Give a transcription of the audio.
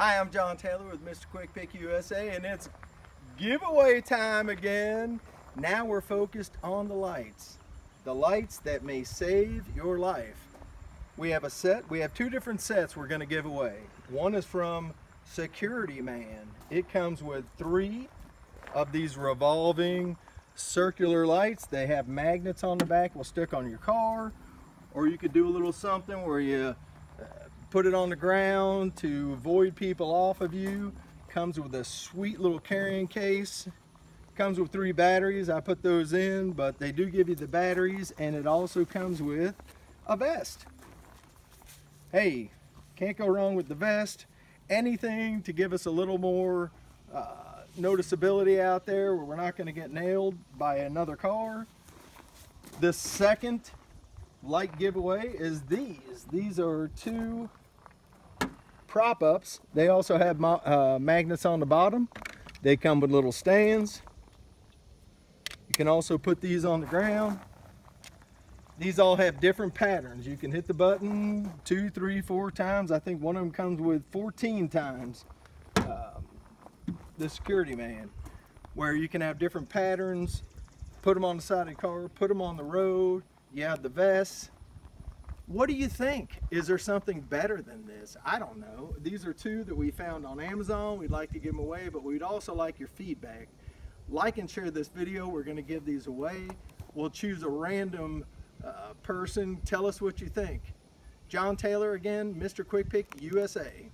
Hi, I'm John Taylor with MrQuickPick USA, and it's giveaway time again. Now we're focused on the lights that may save your life. We have two different sets we're going to give away. One is from Security Man. It comes with 3 of these revolving circular lights. They have magnets on the back, will stick on your car, or you could do a little something where you put it on the ground to avoid people off of you. Comes with a sweet little carrying case. Comes with 3 batteries. I put those in, but they do give you the batteries, and it also comes with a vest. Hey, can't go wrong with the vest. Anything to give us a little more noticeability out there where we're not going to get nailed by another car. The second light giveaway is these. These are 2 prop ups. They also have magnets on the bottom. They come with little stands. You can also put these on the ground. These all have different patterns. You can hit the button 2, 3, 4 times. I think one of them comes with 14 times. The Security Man, where you can have different patterns, put them on the side of the car, put them on the road. You have the vests. What do you think? Is there something better than this? I don't know. These are 2 that we found on Amazon. We'd like to give them away, but we'd also like your feedback. Like and share this video. We're going to give these away. We'll choose a random person. Tell us what you think. John Taylor again, MrQuickPick USA.